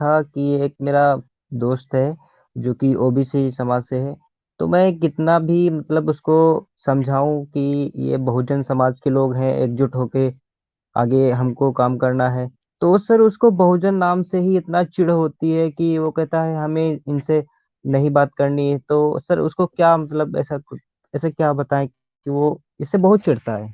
था कि एक मेरा दोस्त है जो कि ओबीसी समाज से है। तो मैं कितना भी मतलब उसको समझाऊँ कि ये बहुजन समाज के लोग हैं, एकजुट होके आगे हमको काम करना है। तो सर उसको बहुजन नाम से ही इतना चिढ़ होती है कि वो कहता है हमें इनसे नहीं बात करनी है। तो सर उसको क्या मतलब ऐसा क्या बताएँ कि वो इससे बहुत चिढ़ता है?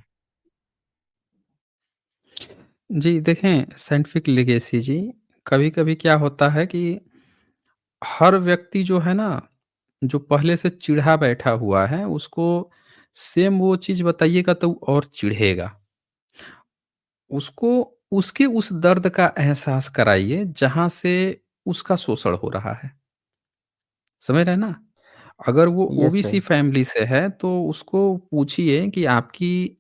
जी, देखें साइंटिफिक लिगेसी जी, कभी-कभी क्या होता है कि हर व्यक्ति जो है ना, जो पहले से चिढ़ा बैठा हुआ है, उसको सेम वो चीज़ बताइएगा तो वो और चिढ़ेगा। उसको उसके उस दर्द का एहसास कराइए, जहाँ से उसका शोषण हो रहा है। समझ रहे हैं ना? अगर वो यस ओबीसी सर। फैमिली से है, तो उसको पूछिए कि आपकी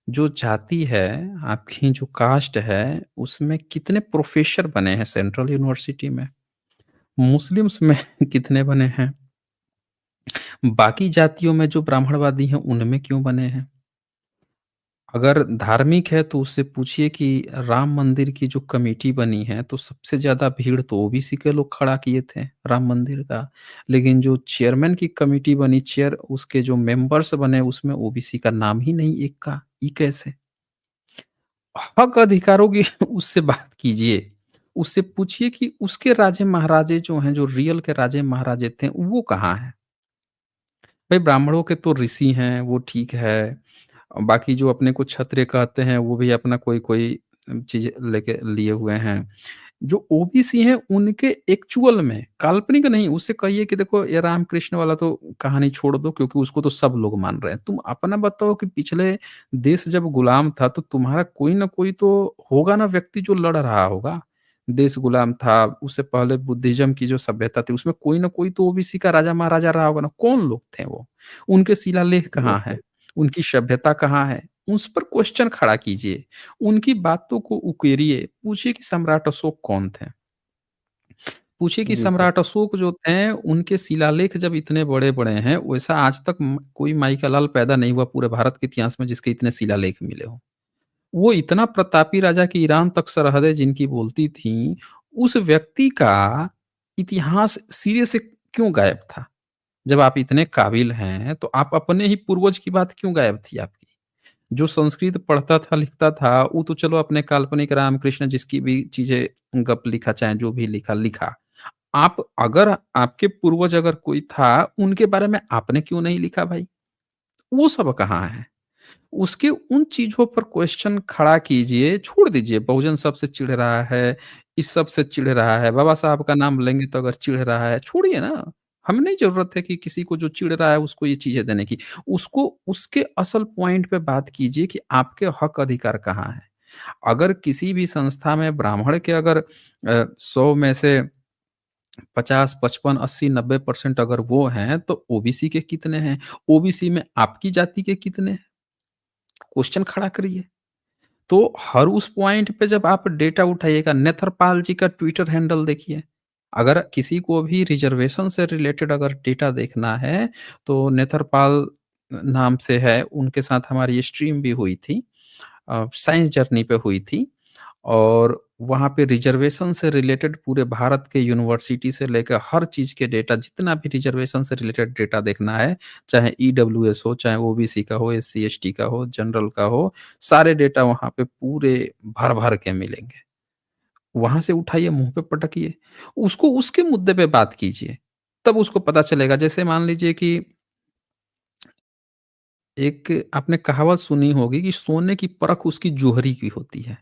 जो जाति है, आपकी जो कास्ट है, उसमें कितने प्रोफ़ेसर बने हैं सेंट्रल यूनिवर्सिटी में? मुस्लिम्स में कितने बने हैं? बाकी जातियों में जो ब्राह्मणवादी हैं, उनमें क्यों बने हैं? अगर धार्मिक है, तो उससे पूछिए कि राम मंदिर की जो कमेटी बनी है, तो सबसे ज़्यादा भीड़ तो ओबीसी के लोग खड़ा किए थे, राम मंदिर का। लेकिन जो चेयरमैन की कमेटी बनी, उसके जो मेंबर्स बने, उसमें ओबीसी का नाम ही नहीं एक का। ये कैसे? हक अधिकारों की उससे बात कीजिए। उससे पूछिए कि उसके राजे महाराजे जो हैं, जो रियल के राजे महाराजे थे, वो कहाँ हैं? भई ब्राह्मणों के तो ऋषि हैं, वो ठीक है। बाकी जो अपने को क्षत्रिय कहते हैं, वो भी अपना कोई-कोई चीज़ लेके लिए हुए हैं। जो ओबीसी हैं, उनके एक्चुअल में, काल्पनिक नहीं, उससे कहिए कि देखो ये रामकृष्ण वाला तो कहानी छोड़ दो, क्योंकि उसको तो सब लोग मान रहे हैं। तुम अपना बताओ कि पिछले देश जब गुलाम था, तो तुम्हारा कोई ना कोई तो होगा ना व्यक्ति जो लड़ रहा होगा। देश गुलाम था, उससे पहले बुद्धिज़्म की जो सभ्यता थी, उसमें कोई ना कोई तो ओबीसी का राजा-महाराजा रहा होगा ना। कौन लोग थे वो? उनके शिलालेख कहाँ यस सर। हैं? उनकी सभ्यता कहाँ है? उस पर क्वेश्चन खड़ा कीजिए। उनकी बातों को उकेरिए, पूछिए कि सम्राट अशोक कौन थे? पूछिए कि जी सर। सम्राट अशोक जो थे, उनके शिलालेख जब इतने बड़े-बड़े हैं, वैसा आज तक कोई माई का लाल पैदा नहीं हुआ पूरे भारत के इतिहास में जिसके इतने शिलालेख मिले हों। वो इतना प्रतापी राजा कि ईरान तक सरहदें जिनकी बोलती थीं, उस व्यक्ति का इतिहास सिरे से क्यों गायब था? जब आप इतने काबिल हैं, तो आप अपने ही पूर्वज की बात क्यों गायब थी आपकी? जो संस्कृत पढ़ता था, लिखता था, वो तो चलो अपने काल्पनिक रामकृष्ण जिसकी भी चीज़ें गप लिखा, चाहे जो भी लिखा, लिखा। आप अगर आपके पूर्वज अगर कोई था, उनके बारे में आपने क्यों नहीं लिखा भाई? वो सब कहाँ है? उसके उन चीज़ों पर क्वेश्चन खड़ा कीजिए, छोड़ दीजिए बहुजन सबसे चिढ़ रहा है, इस सब से चिढ़ रहा है, बाबा साहब का नाम लेंगे तो अगर चिढ़ रहा है, छोड़िए ना। हमें नहीं ज़रूरत है कि किसी को जो चिढ़ रहा है उसको ये चीज़ें देने की। उसको उसके असल पॉइंट पे बात कीजिए कि आपके हक अधिकार कहाँ हैं? अगर किसी भी संस्था में ब्राह्मण के अगर 100 में से 50, 55, 80, 90% अगर वो हैं, तो ओबीसी के कितने हैं? ओबीसी में आपकी जाति के कितने हैं? क्वेश्चन खड़ा करिए। तो हर उस पॉइंट पे जब आप डेटा उठाइएगा, नेत्रपाल जी का ट्विटर हैंडल देखिए। अगर किसी को भी रिजर्वेशन से रिलेटेड अगर डेटा देखना है, तो नेत्रपाल नाम से है, उनके साथ हमारी स्ट्रीम भी हुई थी। साइंस जर्नी पे हुई थी और वहाँ पे रिजर्वेशन से रिलेटेड पूरे भारत के यूनिवर्सिटी से लेकर हर चीज़ के डेटा, जितना भी रिजर्वेशन से रिलेटेड डेटा देखना है, चाहे ईडब्ल्यूएस हो, चाहे ओबीसी का हो, एससी-एसटी का हो, जनरल का हो, सारे डेटा वहाँ पे पूरे भर-भर के मिलेंगे। वहाँ से उठाइए, मुँह पे पटकिए, उसको उसके मुद्दे पे बात कीजिए, तब उसको पता चलेगा। जैसे मान लीजिए कि एक आपने कहावत सुनी होगी कि सोने की परख उसकी जौहरी की होती है।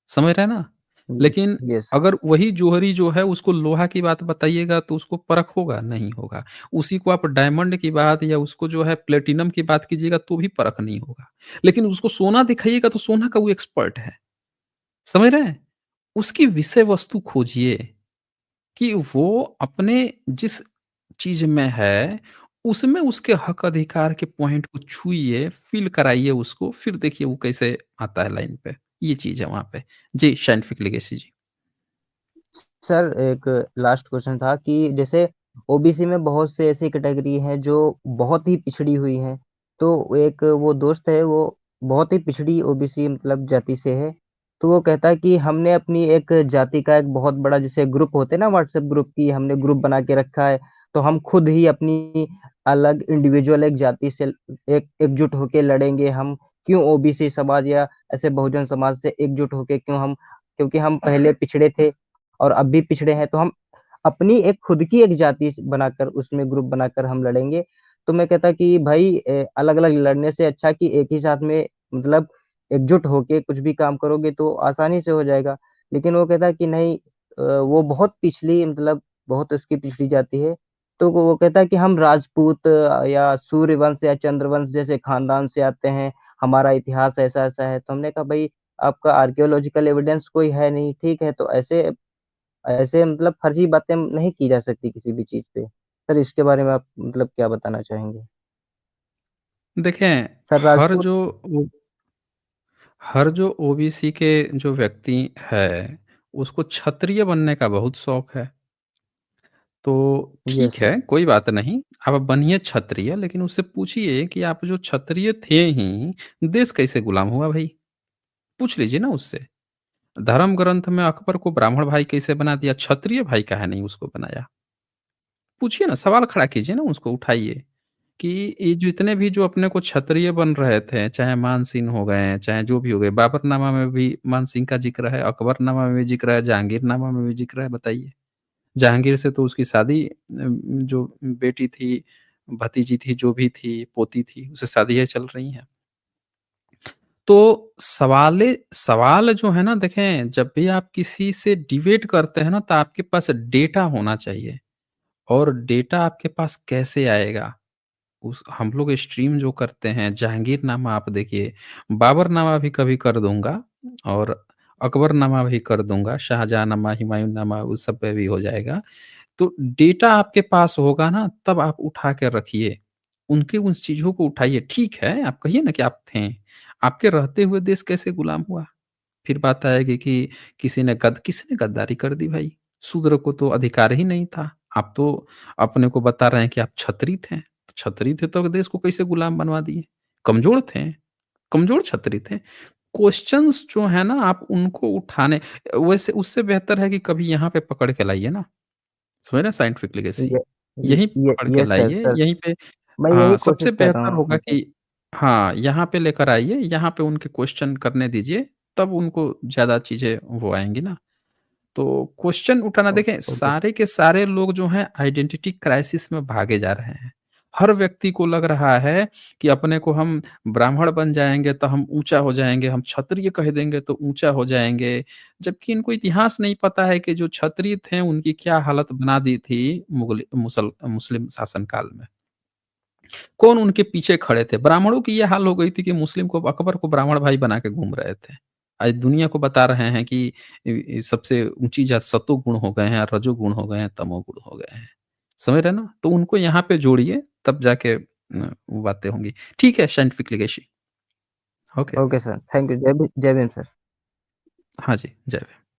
समझ रहे हैं ना? लेकिन यस। अगर वही जौहरी जो है उसको लोहा की बात बताइएगा तो उसको परख होगा? नहीं होगा। उसी को आप डायमंड की बात या उसको जो है प्लैटिनम की बात कीजिएगा तो भी परख नहीं होगा। लेकिन उसको सोना दिखाइएगा तो सोना का वो एक्सपर्ट है। समझ रहे हैं? उसकी विषय वस्तु खोजिए कि वो अपने जिस चीज़ में है, उसमें उसके हक अधिकार के पॉइंट को छुइए, फ़ील कराइए उसको, फिर देखिए वो कैसे आता है लाइन पे। ये चीज़ है वहाँ पे। जी, साइंटिफिक लेगेसी जी। सर एक लास्ट क्वेश्चन था कि जैसे ओबीसी में बहुत से ऐसी कैटेगरी हैं जो बहुत ही पिछड़ी हुई हैं। तो एक वो दोस्त है वो बहुत ही पिछड़ी ओबीसी मतलब जाति से है। तो वो कहता है कि हमने अपनी एक जाति का एक बहुत बड़ा जैसे ग्रुप होते हैं ना व्हाट्सएप ग्रुप की, हमने ग्रुप बना के रखा है। तो हम खुद ही अपनी अलग इंडिविजुअल एक जाति से एक एकजुट होके लड़ेंगे हम। क्यों ओबीसी समाज या ऐसे बहुजन समाज से एकजुट होके क्यों हम, क्योंकि हम पहले पिछड़े थे और अब भी पिछड़े हैं, तो हम अपनी एक खुद की एक जाति बनाकर उसमें ग्रुप बनाकर हम लड़ेंगे। तो मैं कहता कि भाई अलग अलग लड़ने से अच्छा कि एक ही साथ में मतलब एकजुट होके कुछ भी काम करोगे तो आसानी से हो जाएगा। लेकिन वो कहता है कि नहीं, वो बहुत पिछली मतलब बहुत उसकी पिछड़ी जाती है। तो वो कहता है कि हम राजपूत या सूर्यवंश या चंद्रवंश जैसे खानदान से आते हैं, हमारा इतिहास ऐसा ऐसा है। तो हमने कहा भाई आपका आर्कियोलॉजिकल एविडेंस कोई है नहीं, ठीक है, तो ऐसे ऐसे मतलब फर्जी बातें नहीं की जा सकती किसी भी चीज पे। सर इसके बारे में आप मतलब क्या बताना चाहेंगे? देखें, सर हर राजपूत। जो हर जो ओबीसी के जो व्यक्ति है, उसको क्षत्रिय बनने का बहुत शौक है। तो ठीक यस है, सर। कोई बात नहीं, आप बनिए क्षत्रिय, लेकिन उससे पूछिए कि आप जो क्षत्रिय थे ही, देश कैसे गुलाम हुआ भई? पूछ लीजिए ना उससे। धर्म ग्रंथ में अकबर को ब्राह्मण भाई कैसे बना दिया, क्षत्रिय भाई काहे नहीं उसको बनाया? पूछिए ना, सवाल खड़ा कीजिए ना, उसको उठाइए कि ये जितने भी जो अपने को क्षत्रिय बन रहे थे, चाहे मानसिंह हो गए, चाहे जो भी हो गए, बाबरनामा में भी मानसिंह का ज़िक्र है, अकबरनामा में भी ज़िक्र है, जहांगीरनामा में भी ज़िक्र है, बताइए। जहांगीर से तो उसकी शादी जो बेटी थी, भतीजी थी, जो भी थी, पोती थी, उससे शादियाँ चल रही हैं। तो सवाल जो है ना, देखें, जब भी आप किसी से डिबेट करते हैं ना, तो आपके पास डेटा होना चाहिए। और डेटा आपके पास कैसे आएगा? उस हम लोग स्ट्रीम जो करते हैं, जहांगीरनामा आप देखिए, बाबरनामा भी कभी कर दूँगा और अकबरनामा भी कर दूँगा, शाहजहाँनामा, हुमायूँनामा उस सब पे भी हो जाएगा। तो डेटा आपके पास होगा ना, तब आप उठा के रखिए। उनकी उन चीज़ों को उठाइए। ठीक है, आप कहिए ना कि आप थे। आपके रहते हुए देश कैसे गुलाम हुआ? फिर बात आएगी कि किसने गद्दारी कर दी भाई? शूद्र को तो अधिकार ही नहीं था। आप तो अपने को बता रहे हैं कि आप क्षत्रिय थे। तो क्षत्रिय थे तो देश को कैसे गुलाम बनवा दिए? कमज़ोर थे, कमज़ोर क्षत्रिय थे। क्वेश्चन्स जो है ना, आप उनको उठाने, वैसे उससे बेहतर है कि कभी यहाँ पे पकड़ के लाइए ना, समझ रहे हैं, साइंटिफिक लीगेसी। ये यहीं पे पकड़ के यस सर लाइए, सर। यहीं पे मैं यही हाँ, सबसे कोशिश कर रहा बेहतर हूँ होगा आपसे सर। कि हाँ, यहाँ पे लेकर आइए, यहाँ पे उनके क्वेश्चन करने दीजिए, तब उनको ज़्यादा चीज़ें वो आएँगी ना। तो क्वेश्चन उठाना, देखें, ओके। सारे के सारे लोग जो हैं आइडेंटिटी क्राइसिस में भागे जा रहे हैं। हर व्यक्ति को लग रहा है कि अपने को हम ब्राह्मण बन जाएँगे तो हम ऊँचा हो जाएँगे, हम क्षत्रिय कह देंगे तो ऊँचा हो जाएँगे। जबकि इनको इतिहास नहीं पता है कि जो क्षत्रिय थे उनकी क्या हालत बना दी थी मुस्लिम शासन काल में। कौन उनके पीछे खड़े थे? ब्राह्मणों की ये हाल हो गई थी कि मुस्लिम को, अकबर को ब्राह्मण भाई बना के घूम रहे थे। आज दुनिया को बता रहे हैं कि सबसे ऊँची जात सतोगुण हो गए हैं, रजोगुण हो गए हैं, तमोगुण हो गए हैं। समझ रहे हैं ना? तो उनको यहाँ पे जोड़िए, तब जाके वो बातें होंगी। ठीक है, scientific legacy. Okay. Okay sir, thank you. जय भीम सर। हाँ जी, जय